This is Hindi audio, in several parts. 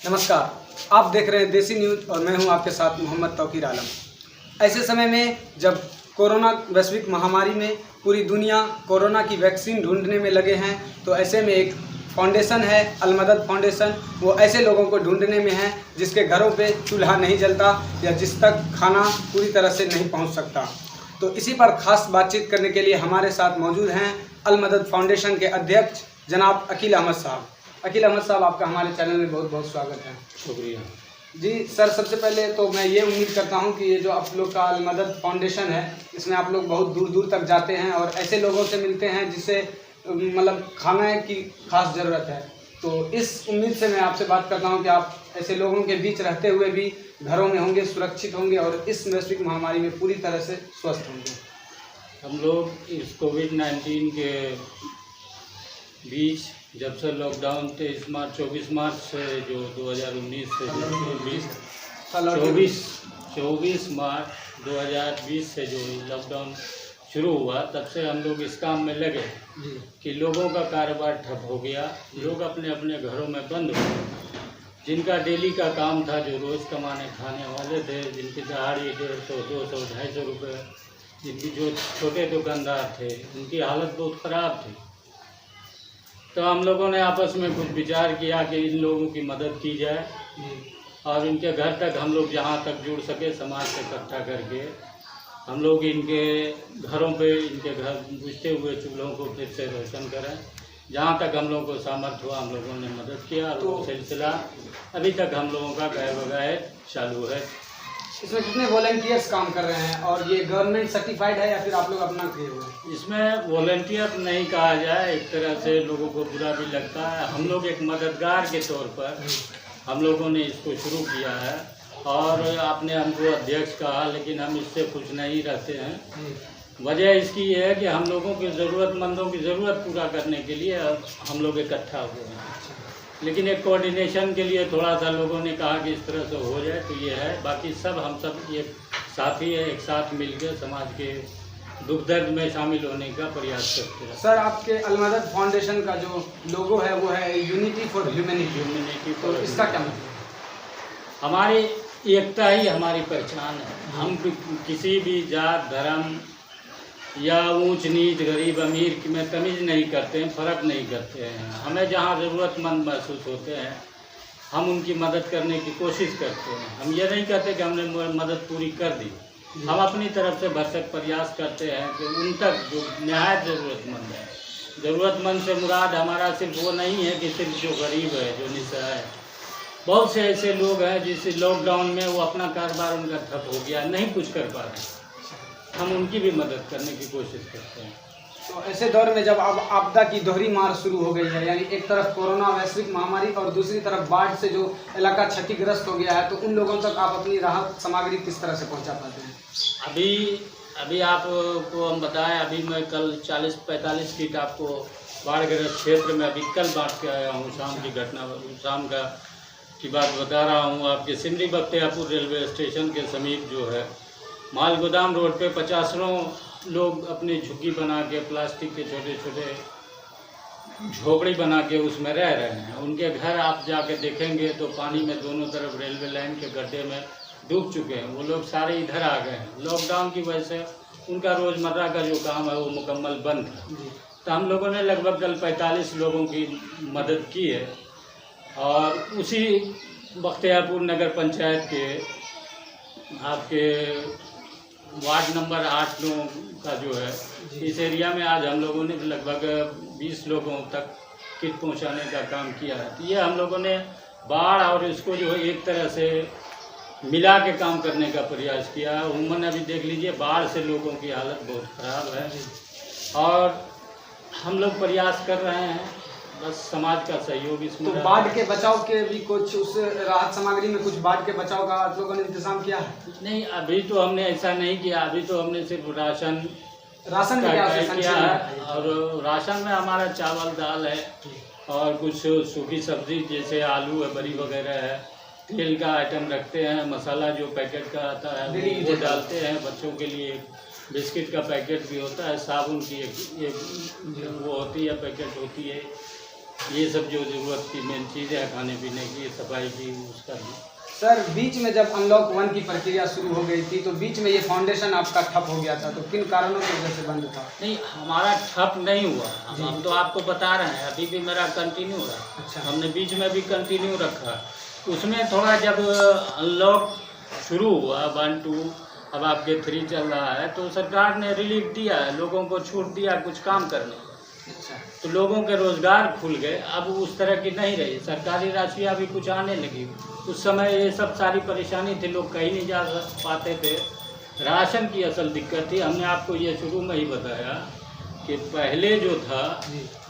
नमस्कार, आप देख रहे हैं देसी न्यूज़ और मैं हूं आपके साथ मोहम्मद तौकीर आलम। ऐसे समय में जब कोरोना वैश्विक महामारी में पूरी दुनिया कोरोना की वैक्सीन ढूंढने में लगे हैं, तो ऐसे में एक फाउंडेशन है अलमदद फाउंडेशन। वो ऐसे लोगों को ढूंढने में है जिसके घरों पे चूल्हा नहीं जलता या जिस तक खाना पूरी तरह से नहीं पहुंच सकता। तो इसी पर खास बातचीत करने के लिए हमारे साथ मौजूद हैं अलमदद फाउंडेशन के अध्यक्ष जनाब अकील अहमद साहब। अकील अहमद साहब, आपका हमारे चैनल में बहुत बहुत स्वागत है। शुक्रिया जी सर, सबसे पहले तो मैं ये उम्मीद करता हूँ कि ये जो आप लोग का अलमदद फाउंडेशन है, इसमें आप लोग बहुत दूर दूर तक जाते हैं और ऐसे लोगों से मिलते हैं जिससे मतलब खाने की खास ज़रूरत है। तो इस उम्मीद से मैं आपसे बात करता हूँ कि आप ऐसे लोगों के बीच रहते हुए भी घरों में होंगे, सुरक्षित होंगे और इस वैश्विक महामारी में पूरी तरह से स्वस्थ होंगे। हम लोग इस कोविड-19 के बीच जब से लॉकडाउन 24 मार्च से जो 2019 से 24 मार्च 2020 से जो लॉकडाउन शुरू हुआ, तब से हम लोग इस काम में लगे कि लोगों का कारोबार ठप हो गया। लोग अपने अपने घरों में बंद हो गए। जिनका डेली का काम था, जो रोज़ कमाने खाने वाले थे, जिनकी दिहाड़ी 150, 200, 250 रुपये, जिनकी जो छोटे दुकानदार थे, उनकी हालत बहुत ख़राब थी। तो हम लोगों ने आपस में कुछ विचार किया कि इन लोगों की मदद की जाए और इनके घर तक हम लोग जहाँ तक जुड़ सके समाज से इकट्ठा करके हम लोग इनके घरों पे इनके घर बुझते हुए चूल्हों को फिर से रोशन करें। जहाँ तक हम लोगों को सामर्थ्य हुआ हम लोगों ने मदद किया और वो सिलसिला अभी तक हम लोगों का गए बगैर चालू है। इसमें कितने वॉलंटियर्स काम कर रहे हैं और ये गवर्नमेंट सर्टिफाइड है या फिर आप लोग अपना किए हुए हैं? इसमें वॉलंटियर नहीं कहा जाए, एक तरह से लोगों को बुरा भी लगता है। हम लोग एक मददगार के तौर पर हम लोगों ने इसको शुरू किया है और आपने हमको अध्यक्ष कहा, लेकिन हम इससे खुश नहीं रहते हैं। वजह इसकी ये है कि हम लोगों की ज़रूरतमंदों की ज़रूरत पूरा करने के लिए हम लोग इकट्ठा हुए हैं, लेकिन एक कोऑर्डिनेशन के लिए थोड़ा सा लोगों ने कहा कि इस तरह से हो जाए, तो ये है। बाकी सब हम सब ये साथी है, एक साथ मिलकर समाज के दुख दर्द में शामिल होने का प्रयास करते हैं। सर, आपके अलमदद फाउंडेशन का जो लोगो है वो है यूनिटी फॉर ह्यूमैनिटी। तो इसका क्या मतलब? हमारी एकता ही हमारी पहचान है। हम किसी भी जात धर्म या ऊंच नीच गरीब अमीर में तमीज़ नहीं करते हैं, फ़र्क नहीं करते हैं। हमें जहाँ ज़रूरतमंद महसूस होते हैं हम उनकी मदद करने की कोशिश करते हैं। हम ये नहीं कहते कि हमने मदद पूरी कर दी, हम अपनी तरफ से भरसक प्रयास करते हैं कि उन तक जो नहायत ज़रूरतमंद है। ज़रूरतमंद से मुराद हमारा सिर्फ वो नहीं है कि सिर्फ जो गरीब है, जो निस्सहाय है। बहुत से ऐसे लोग हैं जिस लॉकडाउन में वो अपना कारोबार उनका ठप हो गया, नहीं कुछ कर पा रहे, हम उनकी भी मदद करने की कोशिश करते हैं। तो ऐसे दौर में जब अब आपदा की दोहरी मार शुरू हो गई है, यानी एक तरफ कोरोना वैश्विक महामारी और दूसरी तरफ बाढ़ से जो इलाका क्षतिग्रस्त हो गया है, तो उन लोगों तक आप अपनी राहत सामग्री किस तरह से पहुंचा पाते हैं? अभी आपको हम बताएं, अभी मैं कल 40-45 किट आपको बाढ़ग्रस्त क्षेत्र में अभी कल बांट के आया हूँ। शाम की घटना, शाम की बात बता रहा हूँ। आपके सिमरी बख्तियारपुर रेलवे स्टेशन के समीप जो है माल गोदाम रोड पे 50 लोग अपनी झुग्गी बना के प्लास्टिक के छोटे छोटे झोपड़ी बना के उसमें रह रहे हैं। उनके घर आप जाके देखेंगे तो पानी में दोनों तरफ रेलवे लाइन के गड्ढे में डूब चुके हैं। वो लोग सारे इधर आ गए हैं। लॉकडाउन की वजह से उनका रोज़मर्रा का जो काम है वो मुकम्मल बंद है। तो हम लोगों ने लगभग कल 45 लोगों की मदद की है और उसी बख्तियारपुर नगर पंचायत के आपके वार्ड नंबर 8-9 का जो है, इस एरिया में आज हम लोगों ने लगभग 20 लोगों तक किट पहुंचाने का काम किया है। तो ये हम लोगों ने बाढ़ और इसको जो है एक तरह से मिला के काम करने का प्रयास किया है। उमूमन अभी देख लीजिए बाढ़ से लोगों की हालत बहुत ख़राब है और हम लोग प्रयास कर रहे हैं, बस समाज का सहयोग इसमें। तो बाढ़ के बचाव के भी कुछ उस राहत सामग्री में कुछ बाढ़ के बचाव का आप लोगों ने इंतजाम किया है? नहीं, अभी तो हमने ऐसा नहीं किया। अभी तो हमने सिर्फ राशन में किया है और राशन में हमारा चावल दाल है और कुछ सूखी सब्जी जैसे आलू है, बरी वगैरह है, तेल का आइटम रखते हैं, मसाला जो पैकेट का आता है वो डालते हैं। बच्चों के लिए बिस्किट का पैकेट भी होता है, साबुन की एक वो होती है पैकेट होती है, ये सब जो ज़रूरत की मेन चीज़ें हैं खाने पीने की, सफाई की, उसका भी। सर बीच में जब अनलॉक 1 की प्रक्रिया शुरू हो गई थी तो बीच में ये फाउंडेशन आपका ठप हो गया था, तो किन कारणों की वजह से बंद था? नहीं, हमारा ठप नहीं हुआ, हम तो आपको बता रहे हैं, अभी भी मेरा कंटिन्यू रहा। अच्छा। हमने बीच में भी कंटिन्यू रखा। उसमें थोड़ा जब अनलॉक शुरू हुआ 1, 2, अब आपके 3 चल रहा है, तो सरकार ने रिलीफ दिया है, लोगों को छूट दिया कुछ काम करने। अच्छा। तो लोगों के रोज़गार खुल गए, अब उस तरह की नहीं रही, सरकारी राशियाँ भी कुछ आने लगी। उस समय ये सब सारी परेशानी थी, लोग कहीं नहीं जा पाते थे, राशन की असल दिक्कत थी। हमने आपको ये शुरू में ही बताया कि पहले जो था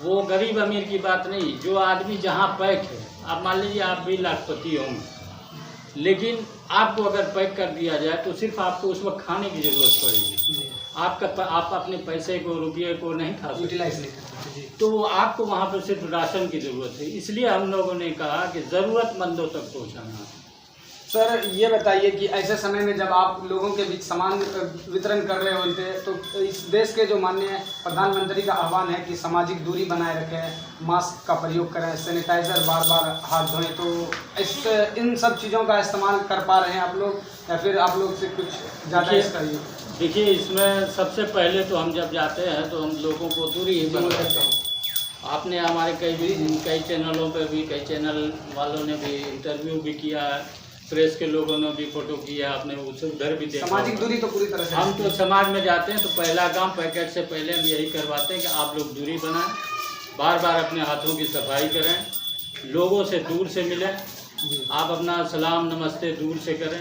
वो गरीब अमीर की बात नहीं, जो आदमी जहाँ पैक है, आप मान लीजिए आप भी लाखपति होंगे, लेकिन आपको अगर पैक कर दिया जाए तो सिर्फ आपको उस वक्त खाने की ज़रूरत पड़ेगी। आप अपने पैसे को, रुपये को नहीं खा सकते, यूटिलाइज नहीं करते जी। तो आपको वहाँ पर सिर्फ राशन की ज़रूरत है। इसलिए हम लोगों ने कहा कि ज़रूरतमंदों तक पहुँचाना है। सर ये बताइए कि ऐसे समय में जब आप लोगों के बीच सामान वितरण कर रहे होते हैं तो इस देश के जो माननीय प्रधानमंत्री का आह्वान है कि सामाजिक दूरी बनाए रखें, मास्क का प्रयोग करें, सैनिटाइज़र बार बार हाथ धोएं, तो इन सब चीज़ों का इस्तेमाल कर पा रहे हैं आप लोग, या फिर आप लोग से कुछ ज़्यादा इसका ही? देखिए, इसमें सबसे पहले तो हम जब जाते हैं तो हम लोगों को दूरी ही बनाते हैं। आपने हमारे कई चैनलों पे भी, कई चैनल वालों ने भी इंटरव्यू भी किया है, प्रेस के लोगों ने भी फोटो किया, आपने उसे उधर भी देखा। सामाजिक दूरी तो पूरी तरह से हम तो समाज में जाते हैं तो पहला काम पैकेट से पहले हम यही करवाते हैं कि आप लोग दूरी बनाएं, बार बार अपने हाथों की सफाई करें, लोगों से दूर से मिलें, आप अपना सलाम नमस्ते दूर से करें,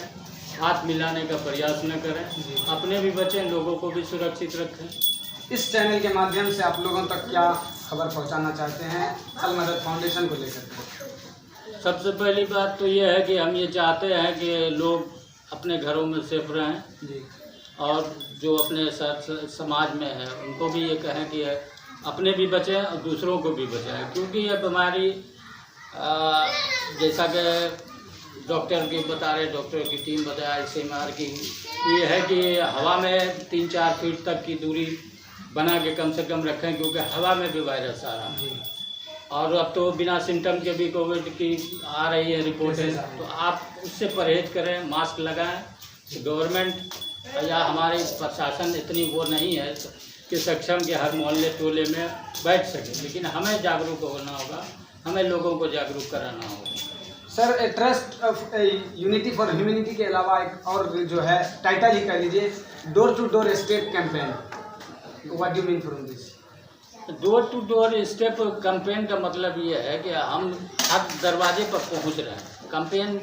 हाथ मिलाने का प्रयास न करें, अपने भी बचें, लोगों को भी सुरक्षित रखें। इस चैनल के माध्यम से आप लोगों तक क्या खबर पहुंचाना चाहते हैं अल मदद फाउंडेशन को लेकर? सबसे पहली बात तो ये है कि हम ये चाहते हैं कि लोग अपने घरों में सेफ रहें जी, और जो अपने साथ समाज में है उनको भी ये कहें कि अपने भी बचें और दूसरों को भी बचाएं, क्योंकि ये बीमारी जैसा कि डॉक्टर की बता रहे, डॉक्टर की टीम बताया ICMR की, ये है कि हवा में 3-4 फीट तक की दूरी बना के कम से कम रखें, क्योंकि हवा में भी वायरस आ रहा है। और अब तो बिना सिम्टम के भी कोविड की आ रही है रिपोर्टें, तो आप उससे परहेज करें, मास्क लगाएं। गवर्नमेंट या हमारे प्रशासन इतनी वो नहीं है कि सक्षम के हर मोहल्ले टोले में बैठ सके, लेकिन हमें जागरूक होना होगा, हमें लोगों को जागरूक कराना होगा। Sir trust of unity for humanity के अलावा एक और जो है टाइटल ही कह लीजिए, door to door step campaign, what do you mean from this? Door to door step campaign का मतलब ये है कि हम हर दरवाजे पर पहुंच रहे हैं। कैंपेन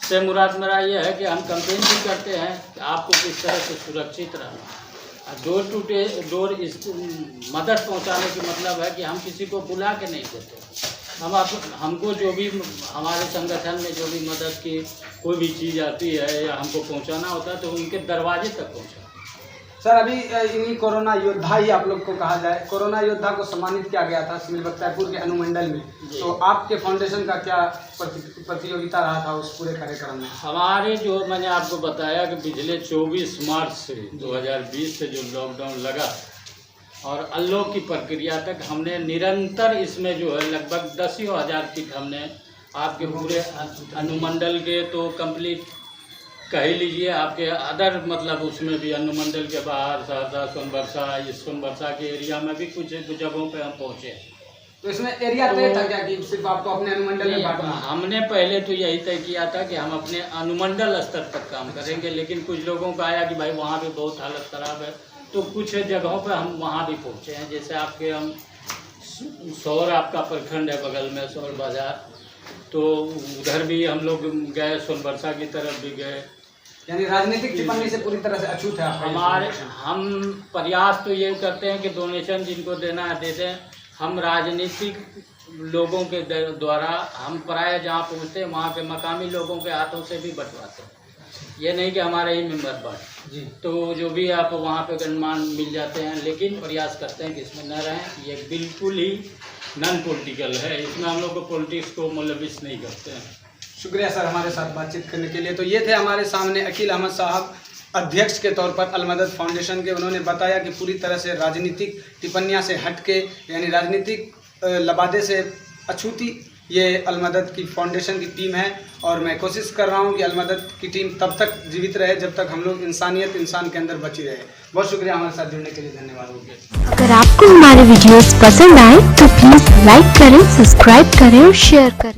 से मुराद मेरा ये है कि हम कैंपेन भी करते हैं कि आपको किस तरह से सुरक्षित रहना। डोर टू डोर मदद पहुंचाने की मतलब है कि हम किसी को बुला के नहीं देते, हमको जो भी हमारे संगठन में जो भी मदद की कोई भी चीज़ आती है या हमको पहुंचाना होता है तो उनके दरवाजे तक पहुंचा। सर अभी इन्हीं कोरोना योद्धा ही आप लोग को कहा जाए, कोरोना योद्धा को सम्मानित किया गया था सिविल बख्तियारपुर के अनुमंडल में, तो आपके फाउंडेशन का क्या प्रतियोगिता रहा था उस पूरे कार्यक्रम में? हमारे जो मैंने आपको बताया कि पिछले 24 मार्च से 2020 से जो लॉकडाउन लगा और अनलॉक की प्रक्रिया तक हमने निरंतर इसमें जो है लगभग 10,000 किट हमने आपके पूरे अनुमंडल के तो कंप्लीट कह ही लीजिए, आपके अदर मतलब उसमें भी अनुमंडल के बाहर सहरसा, सोनबरसा, इस सोनबरसा के एरिया में भी कुछ जगहों पे हम पहुँचे। तो इसमें एरिया तय था क्या कि सिर्फ आपको अपने अनुमंडल में बांटना? हमने पहले तो यही तय किया था कि हम अपने अनुमंडल स्तर तक काम करेंगे, लेकिन कुछ लोगों का आया कि भाई वहाँ भी बहुत हालत ख़राब है, तो कुछ जगहों पर हम वहाँ भी पहुँचे हैं। जैसे आपके हम सौर आपका प्रखंड है बगल में, सौर बाज़ार, तो उधर भी हम लोग गए, सोनबरसा की तरफ भी गए। यानी राजनीतिक टिप्पणी से पूरी तरह से अछूत है हमारे। हम प्रयास तो ये करते हैं कि डोनेशन जिनको देना है दे दें। हम राजनीतिक लोगों के द्वारा हम प्राय जहाँ पहुँचते हैं वहाँ पे मकामी लोगों के हाथों से भी बंटवाते हैं, ये नहीं कि हमारे ही मेंबर बांट जी, तो जो भी आप वहाँ पे गणमान मिल जाते हैं, लेकिन प्रयास करते हैं कि इसमें न रहें। ये बिल्कुल ही नॉन पॉलिटिकल है, इसमें हम लोग को पॉलिटिक्स को मुलविस नहीं करते हैं। शुक्रिया सर हमारे साथ बातचीत करने के लिए। तो ये थे हमारे सामने अकील अहमद साहब, अध्यक्ष के तौर पर अल मदद फाउंडेशन के। उन्होंने बताया कि पूरी तरह से राजनीतिक टिप्पणियां से हट के, यानी राजनीतिक लबादे से अछूती ये अलमदद की फाउंडेशन की टीम है और मैं कोशिश कर रहा हूँ कि अलमदद की टीम तब तक जीवित रहे जब तक हम लोग इंसानियत इंसान के अंदर बची रहे। बहुत शुक्रिया हमारे साथ जुड़ने के लिए, धन्यवाद। अगर आपको हमारे वीडियोस पसंद आए तो प्लीज़ लाइक करें, सब्सक्राइब करें और शेयर करें।